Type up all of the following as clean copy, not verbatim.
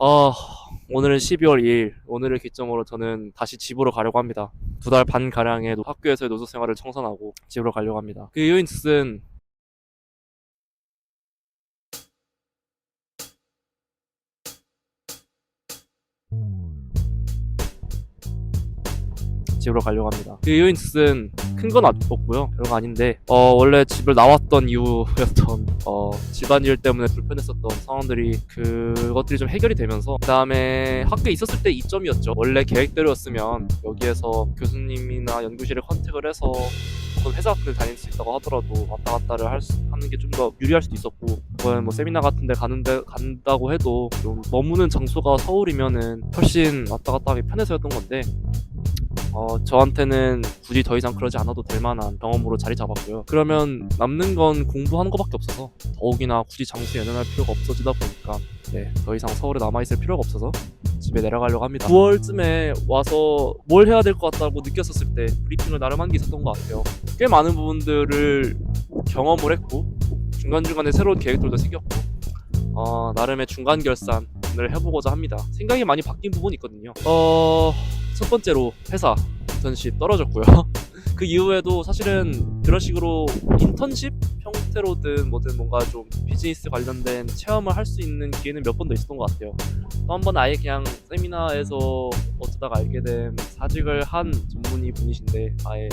아, 오늘은 12월 2일. 오늘을 기점으로 저는 다시 집으로 가려고 합니다. 2달 반 가량의 학교에서의 노숙 생활을 청산하고 집으로 가려고 합니다. 그 이유인즉슨 집으로 가려고 합니다. 그 이유인즉슨 큰 건 없고요. 별거 아닌데 원래 집을 나왔던 이유였던 집안일 때문에 불편했었던 상황들이 그것들이 좀 해결이 되면서 그 다음에 학교에 있었을 때 이점이었죠. 원래 계획대로였으면 여기에서 교수님이나 연구실에 컨택을 해서 혹은 회사 같은 데 다닐 수 있다고 하더라도 왔다 갔다를 하는 게 좀 더 유리할 수도 있었고, 그건 뭐 세미나 같은 데 간다고 해도 좀 머무는 장소가 서울이면은 훨씬 왔다 갔다 하기 편해서였던 건데, 저한테는 굳이 더 이상 그러지 않아도 될 만한 경험으로 자리 잡았고요. 그러면 남는 건 공부하는 것밖에 없어서, 더욱이나 굳이 장소 연연할 필요가 없어지다 보니까 더 이상 서울에 남아있을 필요가 없어서 집에 내려가려고 합니다. 9월쯤에 와서 뭘 해야 될 것 같다고 느꼈었을 때 브리핑을 나름 한 게 있었던 것 같아요. 꽤 많은 부분들을 경험을 했고, 중간중간에 새로운 계획들도 생겼고, 나름의 중간 결산을 해보고자 합니다. 생각이 많이 바뀐 부분이 있거든요. 첫 번째로 회사 인턴십 떨어졌고요. 그 이후에도 사실은 그런 식으로 인턴십 형태로든 뭐든 뭔가 좀 비즈니스 관련된 체험을 할 수 있는 기회는 몇 번 더 있었던 것 같아요. 또 한 번 아예 그냥 세미나에서 어쩌다가 알게 된 사직을 한 전문의 분이신데, 아예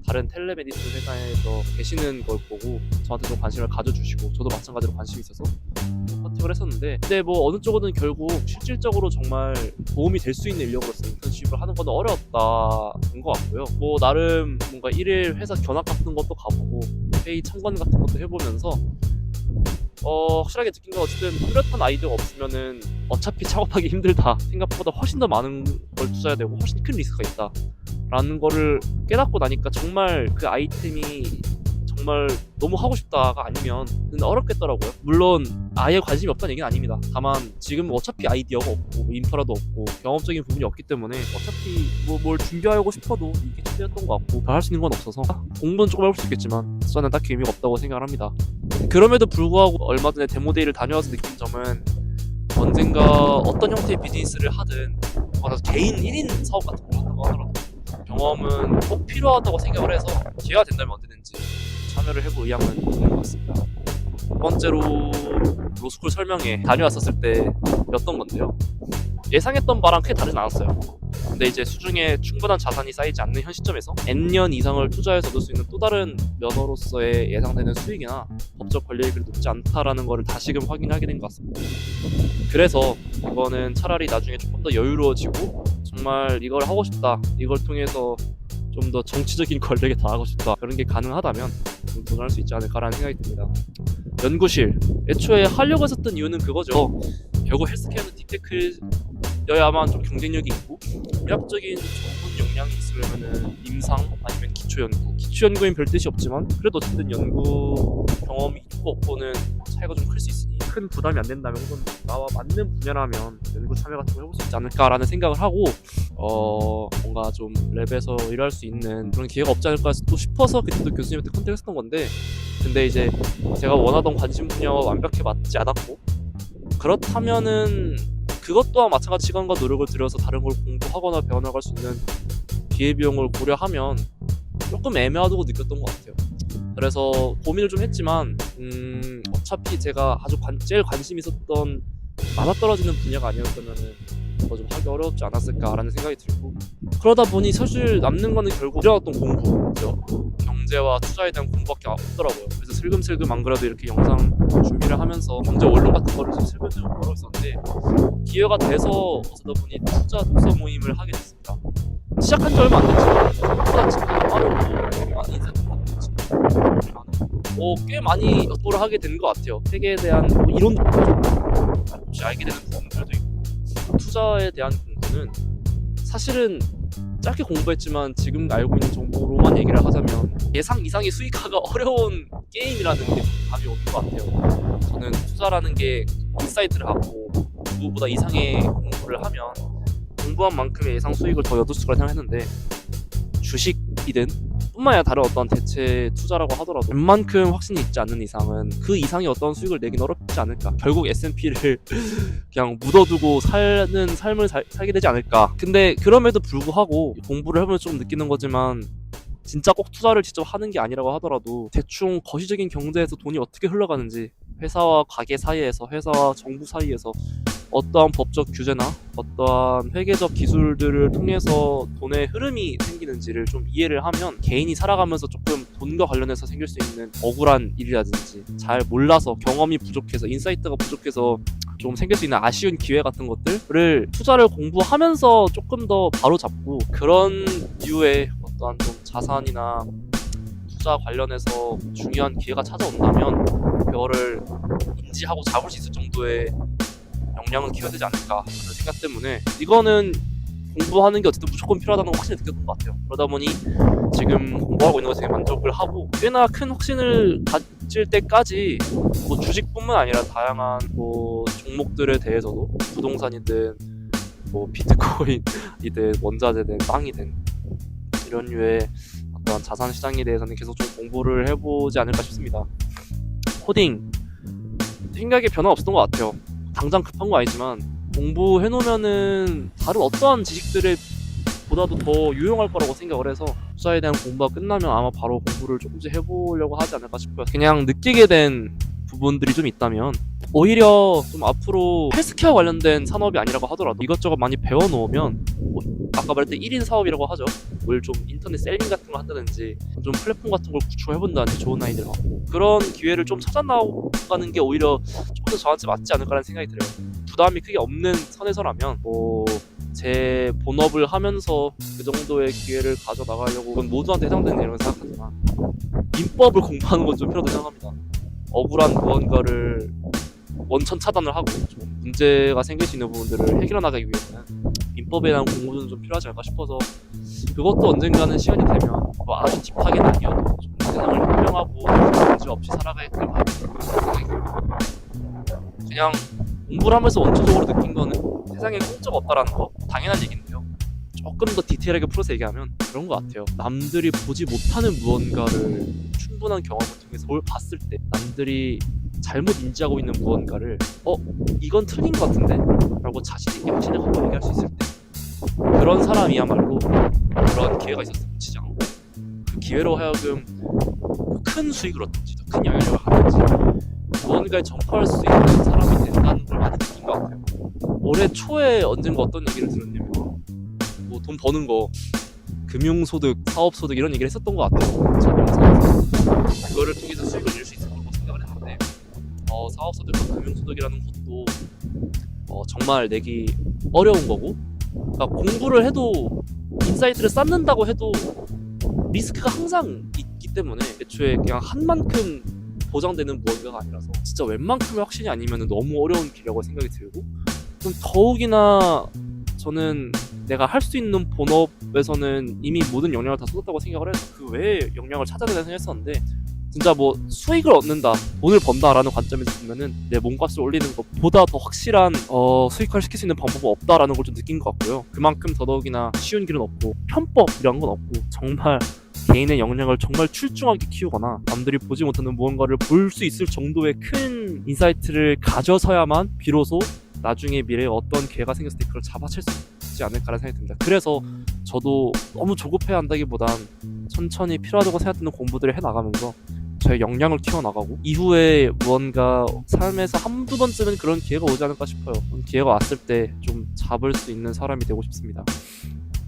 다른 텔레메디슨 회사에서 계시는 걸 보고 저한테 좀 관심을 가져주시고, 저도 마찬가지로 관심이 있어서 선택을 했었는데, 근데 뭐 어느 쪽은 결국 실질적으로 정말 도움이 될 수 있는 인력으로서 인턴십을 하는 건 어려웠다는 것 같고요. 뭐 나름 뭔가 일일 회사 견학 같은 것도 가보고 회의 참관 같은 것도 해보면서 확실하게 느낀 건, 어쨌든 뚜렷한 아이디어가 없으면은 어차피 작업하기 힘들다, 생각보다 훨씬 더 많은 걸 투자해야 되고 훨씬 큰 리스크가 있다 라는 거를 깨닫고 나니까, 정말 그 아이템이 정말 너무 하고 싶다가 아니면 어렵겠더라고요. 물론 아예 관심이 없다는 얘기는 아닙니다. 다만 지금 어차피 아이디어가 없고 인프라도 없고 경험적인 부분이 없기 때문에 어차피 뭘 준비하고 싶어도 이게 최대였던 것 같고, 더 할 수 있는 건 없어서 공부는 조금 해볼 수 있겠지만 투자는 딱히 의미가 없다고 생각을 합니다. 그럼에도 불구하고 얼마 전에 데모데이를 다녀와서 느낀 점은, 언젠가 어떤 형태의 비즈니스를 하든 개인 1인 사업 같은 걸 한다고 하더라도 경험은 꼭 필요하다고 생각을 해서 기회가 된다면 언제든지 참여를 해볼 의향은 있는 것 같습니다. 두 번째로 로스쿨 설명회 다녀왔었을 때였던 건데요. 예상했던 바랑 크게 다르진 않았어요. 근데 이제 수중에 충분한 자산이 쌓이지 않는 현 시점에서 N년 이상을 투자해서 얻을 수 있는 또 다른 면허로서의 예상되는 수익이나 법적 권리액이 높지 않다라는 것을 다시금 확인하게 된 것 같습니다. 그래서 이거는 차라리 나중에 조금 더 여유로워지고 정말 이걸 하고 싶다, 이걸 통해서 좀 더 정치적인 권력에 더하고 싶다, 그런 게 가능하다면 도전할 수 있지 않을까라는 생각이 듭니다. 연구실, 애초에 하려고 했었던 이유는 그거죠. 결국 헬스케어는 딥테크여야만 좀 경쟁력이 있고 의학적인 전문 역량이 있으려면은 임상 아니면 기초연구인 별 뜻이 없지만 그래도 어쨌든 연구 경험이 있고 없고는 차이가 좀 클 수 있으니 큰 부담이 안 된다면, 혹은 나와 맞는 분야라면 연구 참여 같은 거 해볼 수 있지 않을까라는 생각을 하고, 뭔가 좀 랩에서 일할 수 있는 그런 기회가 없지 않을까 또 싶어서 그때도 교수님한테 컨택했었던 건데, 근데 이제 제가 원하던 관심 분야와 완벽히 맞지 않았고, 그렇다면은 그것 또한 마찬가지 시간과 노력을 들여서 다른 걸 공부하거나 배워나갈 수 있는 기회비용을 고려하면 조금 애매하다고 느꼈던 것 같아요. 그래서 고민을 좀 했지만 어차피 제가 아주 제일 관심 있었던 맞아떨어지는 분야가 아니었다면은 더 좀 하기 어려웠지 않았을까라는 생각이 들고, 그러다 보니 사실 남는 거는 결국 어려웠던 공부죠. 경제와 투자에 대한 공부밖에 없더라고요. 그래서 슬금슬금 안 그래도 이렇게 영상 준비를 하면서 경제 원론 같은 거를 좀 슬금슬금 보고 있었는데, 기회가 돼서 어쩌다 보니 투자 독서 모임을 하게 됐습니다. 시작한 지 얼마 안 됐지만 생각보다 진짜 빠르고 많이 꽤 많이 역도를 하게 되는 것 같아요. 세계에 대한 이론도 조금씩 알게 되는 부분들도 있고, 투자에 대한 공부는 사실은 짧게 공부했지만 지금 알고 있는 정보로만 얘기를 하자면 예상 이상의 수익화가 어려운 게임이라는 게 감이 오는 것 같아요. 저는 투자라는 게 인사이트를 하고 누구보다 이상의 공부를 하면 공부한 만큼의 예상 수익을 더 얻을 수가 생각했는데, 주식이든 뿐만 아니라 다른 어떤 대체 투자라고 하더라도 웬만큼 확신이 있지 않는 이상은 그 이상의 어떤 수익을 내긴 어렵지 않을까. 결국 S&P를 그냥 묻어두고 사는 삶을 살게 되지 않을까. 근데 그럼에도 불구하고 공부를 해보면 좀 느끼는 거지만 진짜 꼭 투자를 직접 하는 게 아니라고 하더라도 대충 거시적인 경제에서 돈이 어떻게 흘러가는지, 회사와 가게 사이에서, 회사와 정부 사이에서 어떠한 법적 규제나 어떠한 회계적 기술들을 통해서 돈의 흐름이 생기는지를 좀 이해를 하면 개인이 살아가면서 조금 돈과 관련해서 생길 수 있는 억울한 일이라든지 잘 몰라서 경험이 부족해서 인사이트가 부족해서 좀 생길 수 있는 아쉬운 기회 같은 것들을 투자를 공부하면서 조금 더 바로 잡고, 그런 류의 어떠한 좀 자산이나 투자 관련해서 중요한 기회가 찾아온다면 그거를 인지하고 잡을 수 있을 정도의 역량을 키워야 되지 않을까 하는 생각 때문에 이거는 공부하는 게 어쨌든 무조건 필요하다는 걸 확실히 느꼈던 것 같아요. 그러다 보니 지금 공부하고 있는 것에 되게 만족을 하고, 꽤나 큰 확신을 가질 때까지 뭐 주식뿐만 아니라 다양한 뭐 종목들에 대해서도 부동산이든 뭐 비트코인이든 원자재든 빵이든 이런 류의 어떤 자산 시장에 대해서는 계속 좀 공부를 해보지 않을까 싶습니다. 코딩 생각에 변화 없었던 것 같아요. 당장 급한 거 아니지만 공부해놓으면은 다른 어떠한 지식들에 보다도 더 유용할 거라고 생각을 해서 투자에 대한 공부가 끝나면 아마 바로 공부를 조금씩 해보려고 하지 않을까 싶어요. 그냥 느끼게 된 부분들이 좀 있다면 오히려 좀 앞으로 헬스케어 관련된 산업이 아니라고 하더라도 이것저것 많이 배워놓으면 뭐 아까 말했던 1인 사업이라고 하죠. 뭘 좀 인터넷 셀링 같은 걸 한다든지 좀 플랫폼 같은 걸 구축해본다든지 좋은 아이들 갖고 그런 기회를 좀 찾아나가는 게 오히려 조금 더 저한테 맞지 않을까라는 생각이 들어요. 부담이 크게 없는 선에서라면 뭐 제 본업을 하면서 그 정도의 기회를 가져나가려고, 그건 모두한테 해당되는 일이라고 생각하지만 민법을 공부하는 건 좀 필요하다고 생각합니다. 억울한 무언가를 원천 차단을 하고 좀 문제가 생길 수 있는 부분들을 해결해 나가기 위해서는 민법에 대한 공부는 좀 필요하지 않을까 싶어서, 그것도 언젠가는 시간이 되면 뭐 아주 딥하게는 아니어도 좀 세상을 현명하고 문제 없이 살아가게끔 하는 생각이 듭니다. 그냥 공부를 하면서 원초적으로 느낀 거는 세상에 공짜가 없다라는 거 당연한 얘기인데요, 조금 더 디테일하게 풀어서 얘기하면 그런 것 같아요. 남들이 보지 못하는 무언가를 충분한 경험을 통해서 뭘 봤을 때 남들이 잘못 인지하고 있는 무언가를 이건 틀린 것 같은데? 라고 자신 있게 확신을 갖고 얘기할 수 있을 때, 그런 사람이야말로 그런 기회가 있었으면 치지 않고 그 기회로 하여금 큰 수익을 얻든지 더 큰 영향력을 하든지 무언가에 점퍼할 수 있는 사람이 된다는 걸 많이 느낀 것 같아요. 올해 초에 언젠가 어떤 얘기를 들었냐면 뭐 돈 버는 거, 금융소득, 사업소득 이런 얘기를 했었던 것 같아요. 제 영상에서 그거를 통해서 수익을 얻을 수 있을 거라고 생각을 했는데 사업소득과 금융소득이라는 것도 정말 내기 어려운 거고, 그러니까 공부를 해도 인사이트를 쌓는다고 해도 리스크가 항상 있기 때문에 애초에 그냥 한 만큼 보장되는 무언가가 아니라서 진짜 웬만큼의 확신이 아니면 너무 어려운 길이라고 생각이 들고, 좀 더욱이나 저는 내가 할 수 있는 본업에서는 이미 모든 역량을 다 쏟았다고 생각을 해서 그 외에 역량을 찾아야 된다고 생각했었는데, 진짜 뭐 수익을 얻는다, 돈을 번다라는 관점에서 보면은 내 몸값을 올리는 것보다 더 확실한 수익화를 시킬 수 있는 방법은 없다라는 걸 좀 느낀 것 같고요. 그만큼 더더욱이나 쉬운 길은 없고 편법이란 건 없고, 정말 개인의 역량을 정말 출중하게 키우거나 남들이 보지 못하는 무언가를 볼 수 있을 정도의 큰 인사이트를 가져서야만 비로소 나중에 미래에 어떤 기회가 생겼을 때 그걸 잡아챌 수 있지 않을까라는 생각이 듭니다. 그래서 저도 너무 조급해야 한다기보단 천천히 필요하다고 생각되는 공부들을 해나가면서 저의 역량을 키워나가고, 이후에 무언가 삶에서 한두 번쯤은 그런 기회가 오지 않을까 싶어요. 그런 기회가 왔을 때 좀 잡을 수 있는 사람이 되고 싶습니다.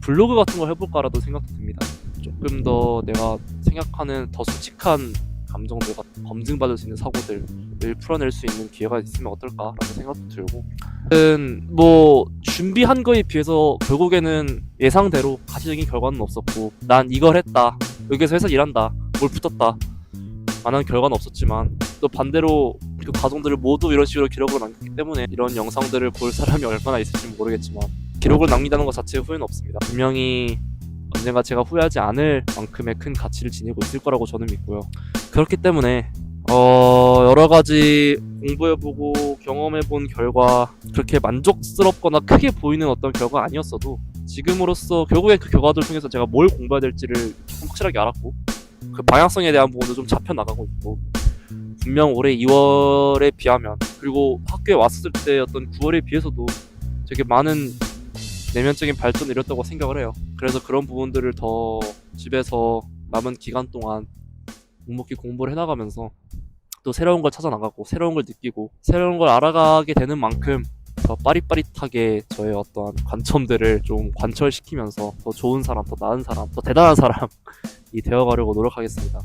블로그 같은 걸 해볼까라도 생각도 듭니다. 조금 더 내가 생각하는 더 솔직한 감정들과 검증받을 수 있는 사고들을 풀어낼 수 있는 기회가 있으면 어떨까라는 생각도 들고, 뭐 준비한 거에 비해서 결국에는 예상대로 가시적인 결과는 없었고, 난 이걸 했다, 여기서 회사 일한다, 뭘 붙었다 만한 결과는 없었지만, 또 반대로 그 과정들을 모두 이런 식으로 기록으로 남겼기 때문에 이런 영상들을 볼 사람이 얼마나 있을지 모르겠지만 기록을 남긴다는 것 자체에 후회는 없습니다. 분명히 언젠가 제가 후회하지 않을 만큼의 큰 가치를 지니고 있을 거라고 저는 믿고요. 그렇기 때문에 여러 가지 공부해보고 경험해본 결과 그렇게 만족스럽거나 크게 보이는 어떤 결과가 아니었어도 지금으로서 결국엔 그 결과들을 통해서 제가 뭘 공부해야 될지를 확실하게 알았고 그 방향성에 대한 부분도 좀 잡혀 나가고 있고 분명 올해 2월에 비하면 그리고 학교에 왔을 때 어떤 9월에 비해서도 되게 많은 내면적인 발전을 이뤘다고 생각을 해요. 그래서 그런 부분들을 더 집에서 남은 기간 동안 묵묵히 공부를 해나가면서 또 새로운 걸 찾아 나가고 새로운 걸 느끼고 새로운 걸 알아가게 되는 만큼 더 빠릿빠릿하게 저의 어떠한 관점들을 좀 관철시키면서 더 좋은 사람, 더 나은 사람, 더 대단한 사람이 되어가려고 노력하겠습니다.